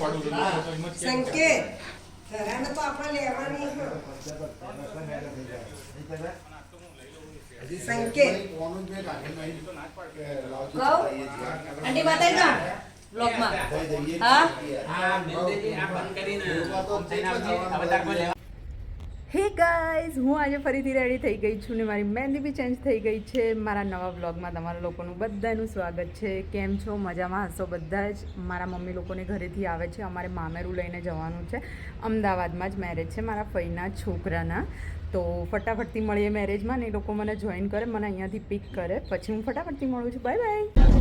સંકેત ધરાને તો આપણે લેવાની સંકેત આંટી બતાવી દો બ્લોગમાં હા હે ગાઈઝ હું આજે ફરીથી રેડી થઈ ગઈ છું ને મારી મહેંદી બી ચેન્જ થઈ ગઈ છે મારા નવા બ્લોગમાં તમારા લોકોનું બધાનું સ્વાગત છે કેમ છો મજામાં હશો બધા જ મારા મમ્મી લોકોને ઘરેથી આવે છે અમારે મામેરું લઈને જવાનું છે અમદાવાદમાં જ મેરેજ છે મારા ફઈના છોકરાના તો ફટાફટથી મળીએ મેરેજમાં ને એ લોકો મને જોઈન કરે મને અહીંયાથી પિક કરે પછી હું ફટાફટથી મળું છું બાય બાય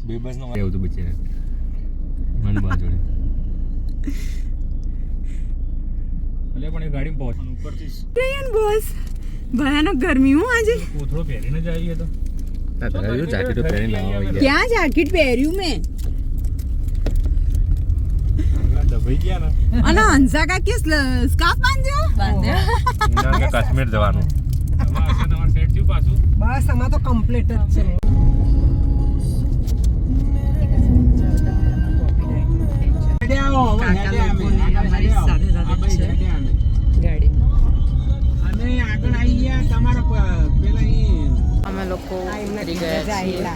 બેબસ નો આવ્યો તો બચે મને બાજોડે એટલે પણ એ ગાડીમાં પહોંચવાનું ઉપરથી ટ્રેન બોસ ભયાનક ગરમી હું આજે કોથળો પહેરીને જ આવીએ તો જાકેટ પહેરીને આવીએ ક્યાં જાકેટ પહેર્યું મેં દબાઈ ગયા ને અને હંસા કા કે સ્કાર્ફ બાંધ્યો કાશ્મીર જવાનું તમારું સેટ થયું પાછું બસ આમાં તો કમ્પ્લીટ જ છે અમે લોકો ફરી ગયા છીએ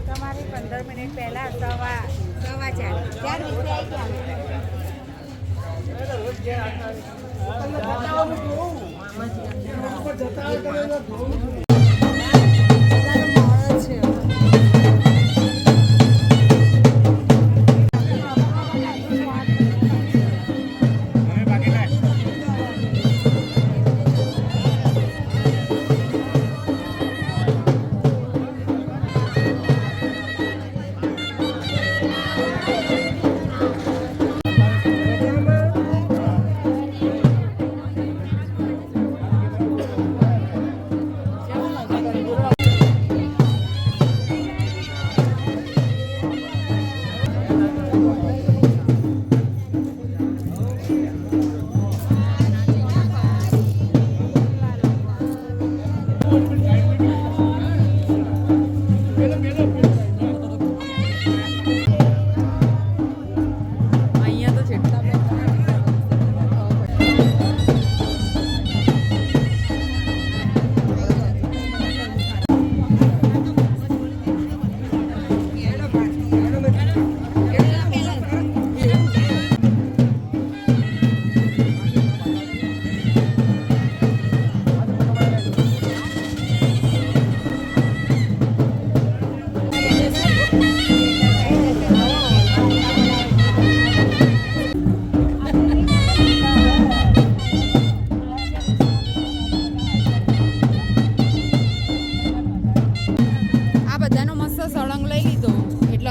તમારે 15 મિનિટ પહેલા સવા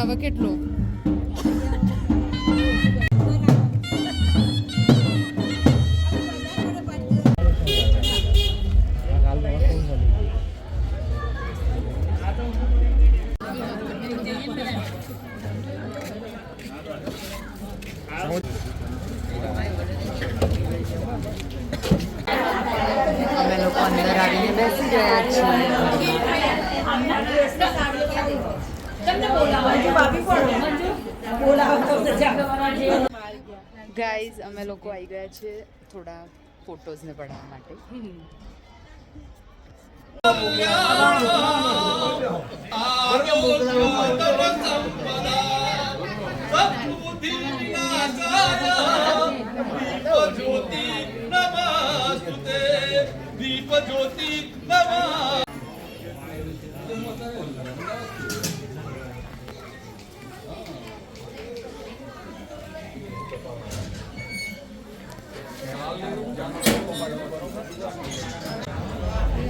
4 કેટલો અમે લોકો અંદર આવીને બેસી ગયા છીએ ગાઈઝ અમે લોકો આવી ગયા છે થોડા ફોટોઝ ને પડાવવા માટે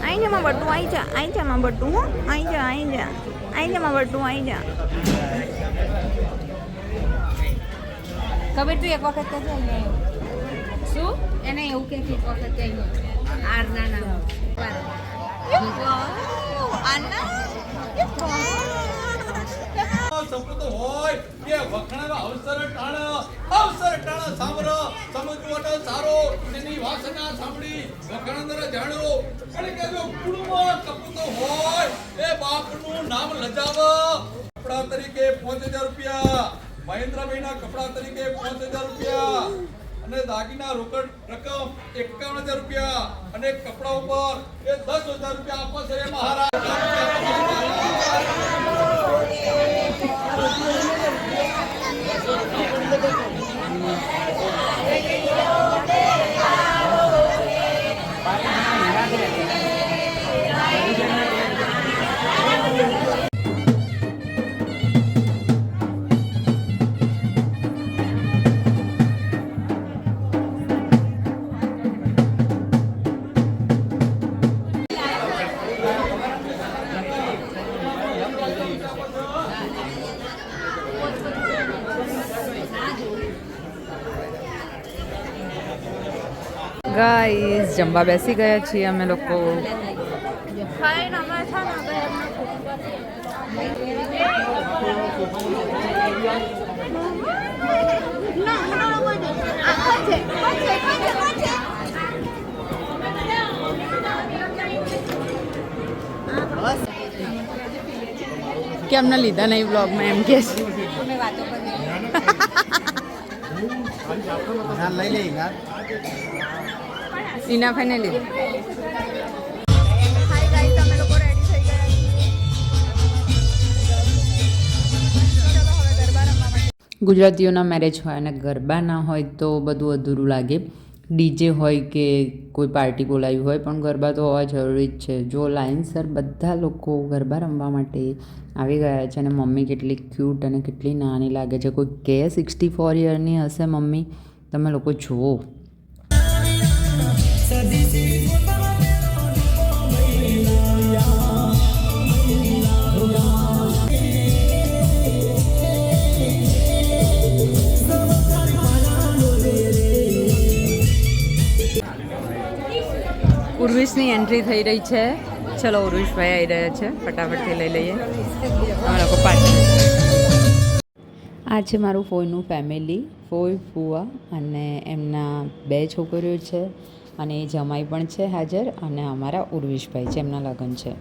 आई जा मां बट्टू आई जा मां बट्टू हो आई जा मां बट्टू आई जा कबीर तू एक वक्त के जाइए सु એને એવું કે એક વખત જઈએ આરના નામ આના સપૂત હોય કે વખણાવા અવસર ટાણ સાંભળો સમજવટો સારો તેની વાસના સાંભળી વખણાંદર જાણો અને કે જો કુળમાં કપૂત હોય એ બાપનું નામ લજાવો કપડા તરીકે 5000 રૂપિયા મહેન્દ્રભાઈના કપડા તરીકે 5000 રૂપિયા અને દાગીના રોકડ રકમ 51000 રૂપિયા અને કપડા ઉપર એ 10000 રૂપિયા આપવા છે મહારાજ ગાઈસ જમવા બેસી ગયા છીએ અમે લોકો. કે અમને લીધા નહીં બ્લોગમાં એમ કે છે. ઇના ફાઇનલી ગુજરાતીઓના મેરેજ હોય અને ગરબા ના હોય તો બધું અધૂરું લાગે. ડીજે હોય કે કોઈ પાર્ટી બોલાવી હોય પણ ગરબા તો હોવા જરૂરી જ છે. જો લાઇનસર બધા લોકો ગરબા રમવા માટે આવી ગયા છે અને મમ્મી કેટલી ક્યુટ અને કેટલી નાની લાગે છે. કોઈ કે 64 યરની હશે મમ્મી, તમે લોકો જુઓ. ઉર્વિશની એન્ટ્રી થઈ રહી છે. ચલો ઉર્વિશભાઈ આવી રહ્યા છે, ફટાફટથી લઈ લઈએ અમે લોકો પાછળ. આ છે મારું ફોઈનું ફેમિલી, ફોઈ ફુવા અને એમના 2 છોકરીઓ છે અને એ જમાઈ પણ છે હાજર અને અમારા ઉર્વિશભાઈ છે, એમના લગ્ન છે.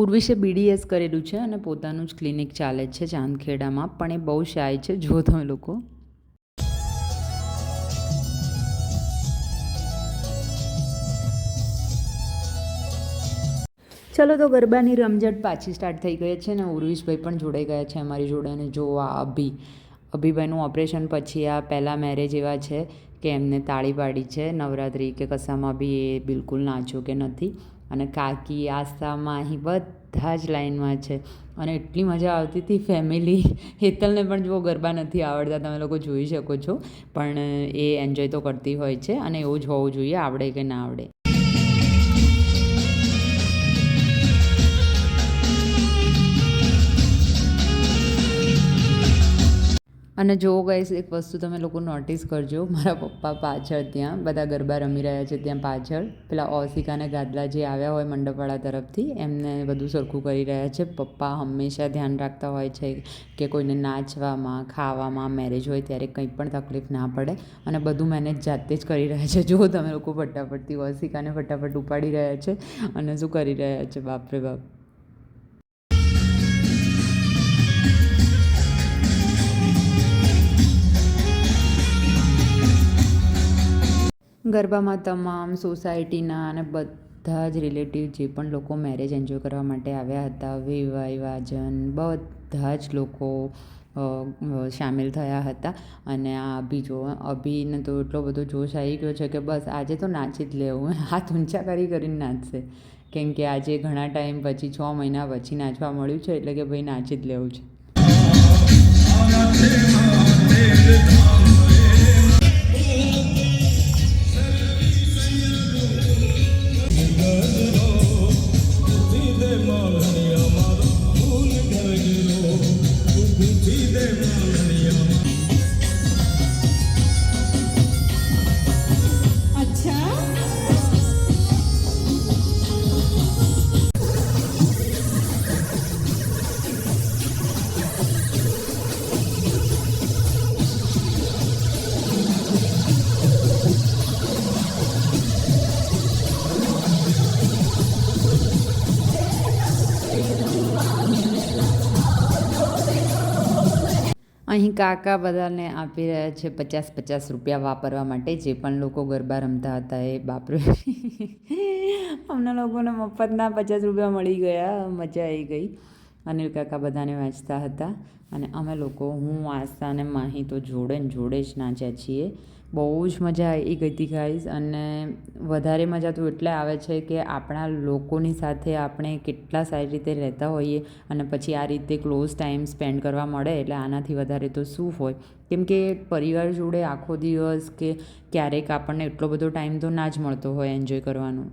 ઉર્વિશે BDS કરેલું છે અને પોતાનું જ ક્લિનિક ચાલે છે ચાંદખેડામાં, પણ એ બહુ શાય છે. જો તમે લોકો ચલો તો ગરબાની રમઝટ પાછી સ્ટાર્ટ થઈ ગઈ છે ને ઉર્વિશભાઈ પણ જોડાઈ ગયા છે અમારી જોડે. અને જો આ અભિભાઈનું ઓપરેશન પછી આ પહેલાં મેરેજ એવા છે કે એમને તાળી પાડી છે નવરાત્રિ કે કસામાં બી એ બિલકુલ નાચ્યો કે નથી. અને કાકી આસ્થામાં અહીં બધા જ લાઈનમાં છે અને એટલી મજા આવતી હતી. ફેમિલી હેતલને પણ જો ગરબા નથી આવડતા, તમે લોકો જોઈ શકો છો, પણ એ એન્જોય તો કરતી હોય છે અને એવું જ હોવું જોઈએ, આવડે કે ના આવડે. અને જો ગાઈસ એક વસ્તુ તમે લોકો નોટિસ કરજો, મારા પપ્પા પાછળ ત્યાં બધા ગરબા રમી રહ્યા છે, ત્યાં પાછળ પેલા ઓસિકા અને ગાદલા જે આવ્યા હોય મંડપવાળા તરફથી એમને બધું સરખું કરી રહ્યા છે. પપ્પા હંમેશા ધ્યાન રાખતા હોય છે કે કોઈને નાચવામાં ખાવામાં મેરેજ હોય ત્યારે કંઈ પણ તકલીફ ના પડે અને બધું મેનેજ જાતે જ કરી રહ્યા છે. જો તમે લોકો ફટાફટથી ઓસિકાને ફટાફટ ઉપાડી રહ્યા છે અને શું કરી રહ્યા છે, બાપરે બાપ. ગરબામાં તમામ સોસાયટીના અને બધા જ રિલેટિવ જે પણ લોકો મેરેજ એન્જોય કરવા માટે આવ્યા હતા, વિવાહજન બધા જ લોકો સામેલ થયા હતા. અને આ અભીને તો એટલો બધો જોશ આવી ગયો છે કે બસ આજે તો નાચી જ લેવું, હાથ ઊંચા કરીને નાચશે. કેમ કે આજે ઘણા ટાઈમ પછી 6 મહિના પછી નાચવા મળ્યું છે એટલે કે ભાઈ નાચી જ લેવું છે. અહીં કાકા બધાને આપી રહ્યા છે 50 રૂપિયા વાપરવા માટે. જે પણ લોકો ગરબા રમતા હતા એ બાપરે અમને લોકોને મફતના 50 રૂપિયા મળી ગયા. મજા આવી ગઈ. અનિલ કાકા બધાને વાંચતા હતા અને અમે લોકો હું આસ્થા અને માહી તો જોડે જ નાચ્યા છીએ. બહુ જ મજા આવી ગઈ હતી ગાઈઝ. અને વધારે મજા તો એટલે આવે છે કે આપણા લોકોની સાથે આપણે કેટલા સારી રીતે રહેતા હોઈએ અને પછી આ રીતે ક્લોઝ ટાઈમ સ્પેન્ડ કરવા મળે એટલે આનાથી વધારે તો શું હોય. કેમ કે પરિવાર જોડે આખો દિવસ કે ક્યારેક આપણને એટલો બધો ટાઈમ તો ના જ મળતો હોય એન્જોય કરવાનો.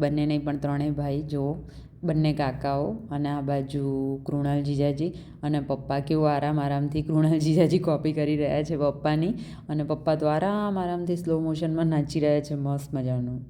બંને નહીં પણ ત્રણેય ભાઈ જુઓ, બંને કાકાઓ અને આ બાજુ કૃણાલ જીજાજી અને પપ્પા કેવું આરામથી કૃણાલ જીજાજી કોપી કરી રહ્યા છે પપ્પાની અને પપ્પા તો આરામથી સ્લો મોશનમાં નાચી રહ્યા છે મસ્ત મજાનું.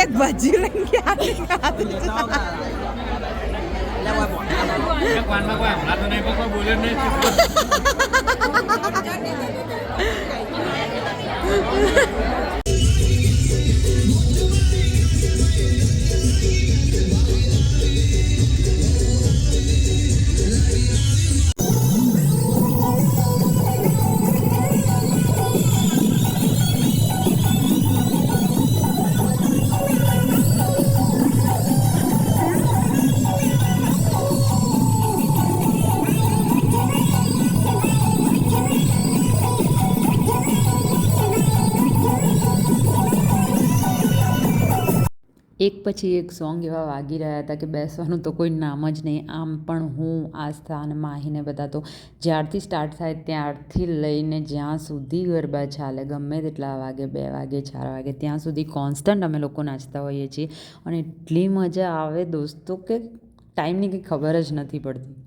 એક ભજી લઈને એક પછી એક સોંગ એવા વાગી રહ્યા હતા કે બેસવાનું તો કોઈ નામ જ નહીં. આમ પણ હું, આસ્થા અને માહીને બધા તો જ્યારથી સ્ટાર્ટ થાય ત્યારથી લઈને જ્યાં સુધી ગરબા ચાલે, ગમે તેટલા વાગે, 2 વાગે, 4 વાગે, ત્યાં સુધી કોન્સ્ટન્ટ અમે લોકો નાચતા હોઈએ છીએ. અને એટલી મજા આવે દોસ્તો કે ટાઈમની કંઈ ખબર જ નથી પડતી.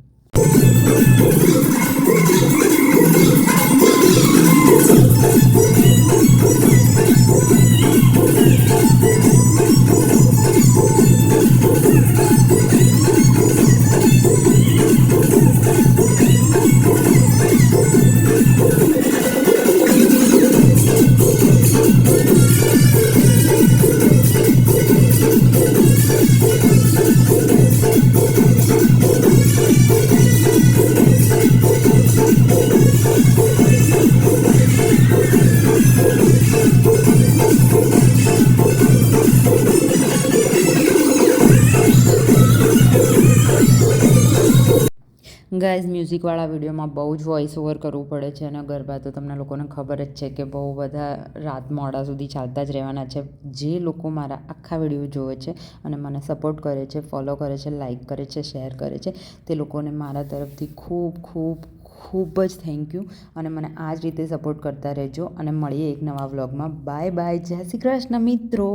ગાઈઝ, મ્યુઝિકવાળા વિડીયોમાં બહુ જ વોઇસ ઓવર કરવું પડે છે અને ગરબા તો તમને લોકોને ખબર જ છે કે બહુ બધા રાત મોડા સુધી ચાલતા જ રહેવાના છે. જે લોકો મારા આખા વિડીયો જોવે છે અને મને સપોર્ટ કરે છે, ફોલો કરે છે, લાઇક કરે છે, શેર કરે છે, તે લોકોને મારા તરફથી ખૂબ ખૂબ ખૂબ જ થેન્ક યુ. અને મને આ જ રીતે સપોર્ટ કરતા રહેજો અને મળીએ એક નવા વ્લોગમાં. બાય બાય, જય શ્રી કૃષ્ણ મિત્રો.